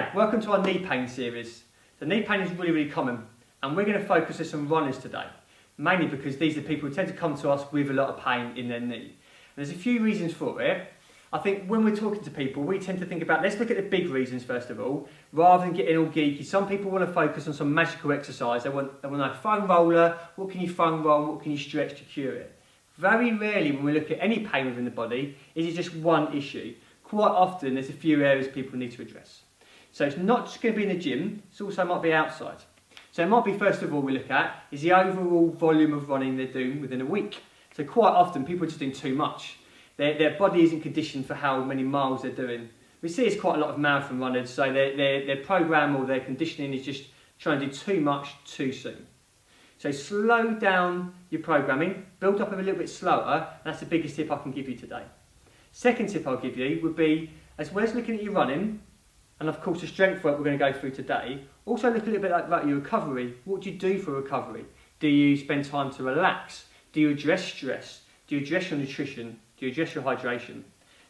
Okay, welcome to our knee pain series. The knee pain is really common, and we're going to focus this on runners today, mainly because these are people who tend to come to us with a lot of pain in their knee. And there's a few reasons for it. I think when we're talking to people, we tend to think about, let's look at the big reasons first of all, rather than getting all geeky. Some people want to focus on some magical exercise. They want a foam roller. What can you foam roll? What can you stretch to cure it? Very rarely when we look at any pain within the body, is it just one issue. Quite often there's a few areas people need to address. So it's not just going to be in the gym, it also might be outside. So it might be, first of all, we look at is the overall volume of running they're doing within a week. So quite often people are just doing too much. Their body isn't conditioned for how many miles they're doing. We see it's quite a lot of marathon runners, so their program or their conditioning is just trying to do too much too soon. So slow down your programming, build up a little bit slower, and that's the biggest tip I can give you today. Second tip I'll give you would be, as well as looking at your running, and of course the strength work we're going to go through today, also look a little bit about your recovery. What do you do for recovery? Do you spend time to relax? Do you address stress? Do you address your nutrition? Do you address your hydration?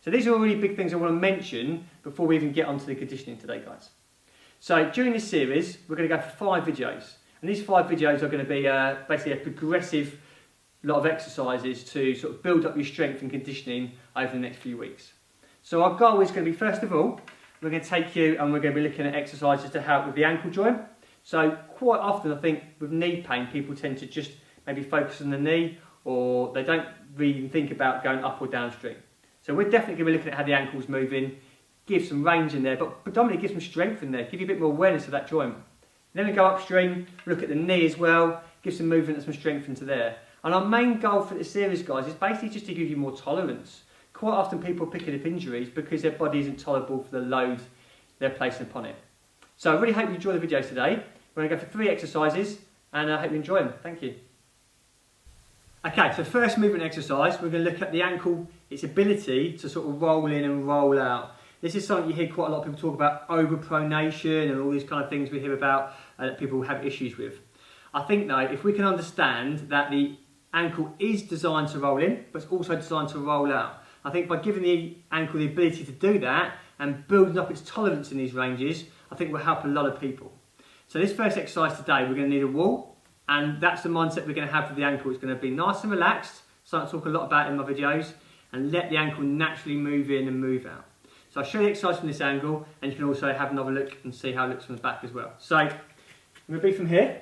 So these are all really big things I want to mention before we even get onto the conditioning today, guys. So during this series, we're going to go for 5 videos. And these 5 videos are going to be basically a progressive lot of exercises to sort of build up your strength and conditioning over the next few weeks. So our goal is going to be, first of all, we're going to take you and we're going to be looking at exercises to help with the ankle joint. So quite often I think with knee pain, people tend to just maybe focus on the knee, or they don't really think about going up or downstream. So we're definitely going to be looking at how the ankle's moving, give some range in there, but predominantly give some strength in there, give you a bit more awareness of that joint. Then we go upstream, look at the knee as well, give some movement and some strength into there. And our main goal for this series, guys, is basically just to give you more tolerance. Quite often people are picking up injuries because their body isn't tolerable for the load they're placing upon it. So I really hope you enjoy the videos today. We're going to go for 3 exercises, and I hope you enjoy them. Thank you. Okay, so first movement exercise, we're going to look at the ankle, its ability to sort of roll in and roll out. This is something you hear quite a lot of people talk about, overpronation and all these kind of things we hear about that people have issues with. I think though, if we can understand that the ankle is designed to roll in, but it's also designed to roll out. I think by giving the ankle the ability to do that and building up its tolerance in these ranges, I think will help a lot of people. So this first exercise today, we're going to need a wall, and that's the mindset we're going to have for the ankle. It's going to be nice and relaxed, something I talk a lot about in my videos, and let the ankle naturally move in and move out. So I'll show you the exercise from this angle, and you can also have another look and see how it looks from the back as well. So I'm going to be from here.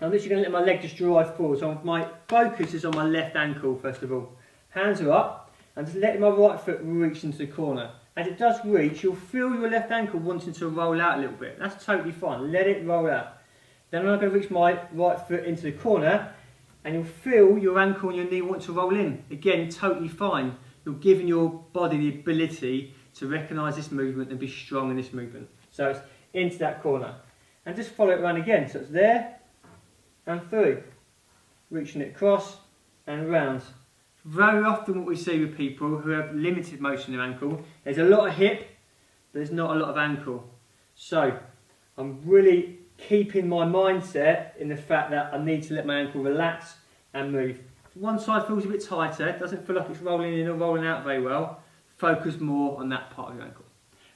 I'm literally going to let my leg just drive forward. So my focus is on my left ankle first of all. Hands are up. I'm just letting my right foot reach into the corner. As it does reach, you'll feel your left ankle wanting to roll out a little bit. That's totally fine. Let it roll out. Then I'm going to reach my right foot into the corner, and you'll feel your ankle and your knee want to roll in. Again, totally fine. You're giving your body the ability to recognise this movement and be strong in this movement. So it's into that corner. And just follow it around again. So it's there and through. Reaching it across and around. Very often what we see with people who have limited motion in their ankle, there's a lot of hip, but there's not a lot of ankle. So I'm really keeping my mindset in the fact that I need to let my ankle relax and move. If one side feels a bit tighter, doesn't feel like it's rolling in or rolling out very well, focus more on that part of your ankle.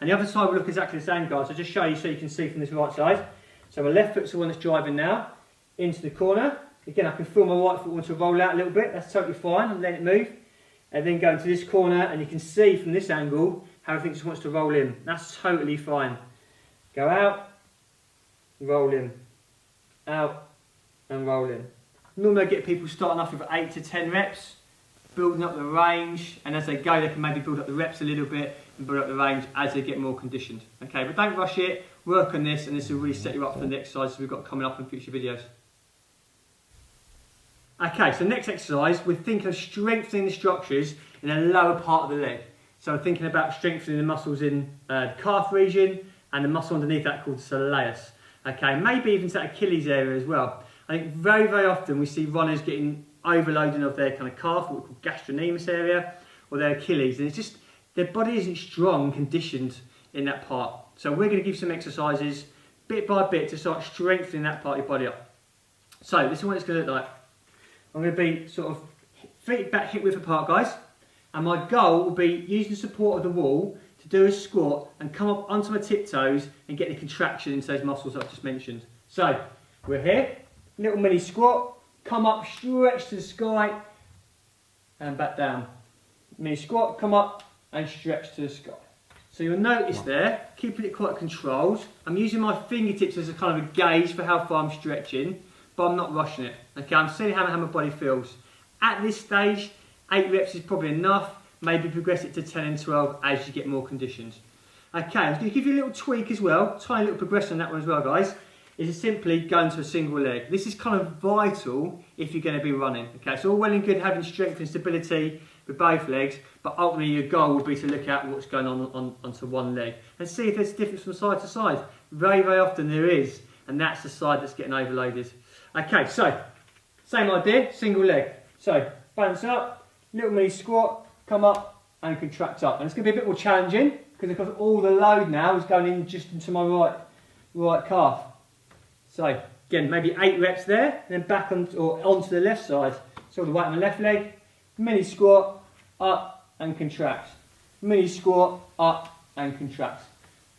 And the other side will look exactly the same, guys. I'll just show you so you can see from this right side. So my left foot's the one that's driving now, into the corner. Again, I can feel my right foot want to roll out a little bit, that's totally fine, I'm letting it move. And then go into this corner, and you can see from this angle how everything just wants to roll in. That's totally fine. Go out, roll in, out and roll in. Normally I get people starting off with 8 to 10 reps, building up the range, and as they go they can maybe build up the reps a little bit and build up the range as they get more conditioned. Okay, but don't rush it, work on this, and this will really set you up for the exercises we've got coming up in future videos. Okay, so next exercise, we're thinking of strengthening the structures in the lower part of the leg. So we're thinking about strengthening the muscles in the calf region and the muscle underneath that called the soleus. Okay, maybe even to that Achilles area as well. I think very often we see runners getting overloading of their kind of calf, what we call gastrocnemius area, or their Achilles, and it's just their body isn't strong, conditioned in that part. So we're going to give some exercises bit by bit to start strengthening that part of your body up. So this is what it's going to look like. I'm going to be sort of feet back hip width apart, guys, and my goal will be using the support of the wall to do a squat and come up onto my tiptoes and get the contraction into those muscles I've just mentioned. So, we're here, little mini squat, come up, stretch to the sky, and back down. Mini squat, come up, and stretch to the sky. So you'll notice there, keeping it quite controlled, I'm using my fingertips as a kind of a gauge for how far I'm stretching, but I'm not rushing it. Okay, I'm seeing how my body feels. At this stage, 8 reps is probably enough. Maybe progress it to 10 and 12 as you get more conditioned. Okay, I'm going to give you a little tweak as well, tiny little progression on that one as well, guys. Is simply going to a single leg. This is kind of vital if you're going to be running. Okay, so all well and good having strength and stability with both legs, but ultimately your goal will be to look at what's going on onto one leg and see if there's a difference from side to side. Very, very often there is, and that's the side that's getting overloaded. Okay, so same idea, single leg. So balance up, little mini squat, come up and contract up. And it's going to be a bit more challenging because all the load now is going in just into my right calf. So again, maybe 8 reps there, and then back onto the left side. So the weight on the left leg, mini squat, up and contract. Mini squat, up and contract.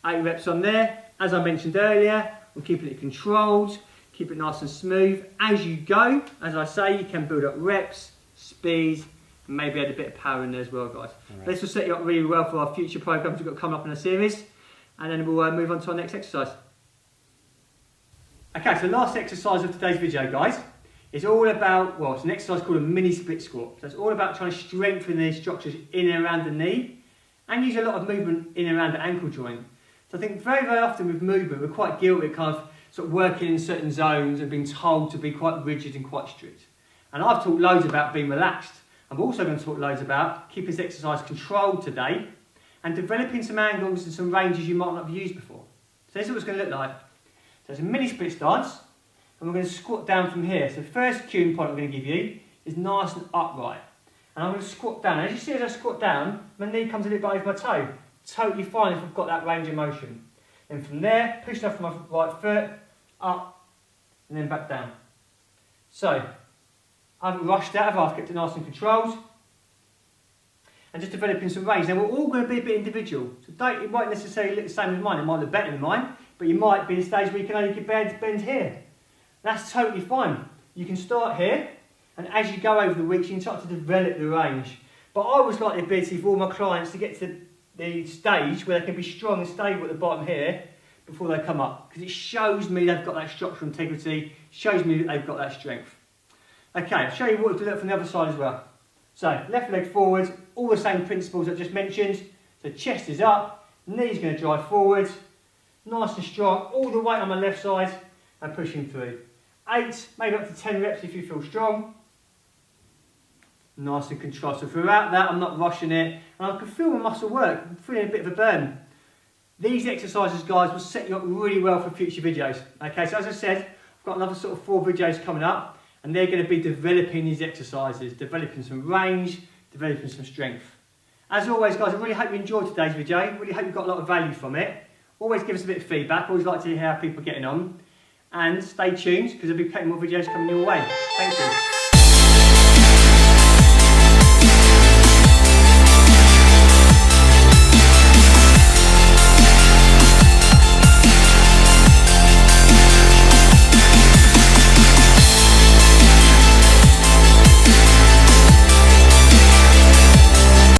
8 reps on there. As I mentioned earlier, we're keeping it controlled, keep it nice and smooth. As you go, as I say, you can build up reps, speed, and maybe add a bit of power in there as well, guys. Right. This will set you up really well for our future programs we've got coming up in a series, and then we'll move on to our next exercise. Okay, so the last exercise of today's video, guys, is all about, well, it's an exercise called a mini split squat. So it's all about trying to strengthen these structures in and around the knee and use a lot of movement in and around the ankle joint. So I think very, very often with movement, we're quite guilty of kind of sort of working in certain zones and being told to be quite rigid and quite strict. And I've talked loads about being relaxed. I'm also going to talk loads about keeping this exercise controlled today and developing some angles and some ranges you might not have used before. So this is what it's going to look like. So it's a mini split stance, and we're going to squat down from here. So the first cue point I'm going to give you is nice and upright. And I'm going to squat down. As you see as I squat down, my knee comes a little bit over my toe. Totally fine if I've got that range of motion. Then from there, push off my right foot, up, and then back down. So, I haven't rushed out, I've kept it nice and controlled. And just developing some range. Now we're all going to be a bit individual. So it won't necessarily look the same as mine, it might look better than mine, but you might be in a stage where you can only bend here. That's totally fine. You can start here, and as you go over the weeks, you can start to develop the range. But I always like the ability for all my clients to get to the stage where they can be strong and stable at the bottom here before they come up, because it shows me they've got that structural integrity, shows me that they've got that strength. Okay, I'll show you what to look from the other side as well. So, left leg forward, all the same principles I just mentioned. So chest is up, knee's going to drive forward, nice and strong, all the weight on my left side, and pushing through. 8, maybe up to 10 reps if you feel strong. Nice and controlled. So throughout that, I'm not rushing it, and I can feel my muscle work. I'm feeling a bit of a burn. These exercises, guys, will set you up really well for future videos. Okay, so as I said, I've got another sort of 4 videos coming up, and they're going to be developing these exercises, developing some range, developing some strength. As always, guys, I really hope you enjoyed today's video. I really hope you got a lot of value from it. Always give us a bit of feedback. Always like to hear how people are getting on. And stay tuned, because there'll be plenty more videos coming your way. Thank you.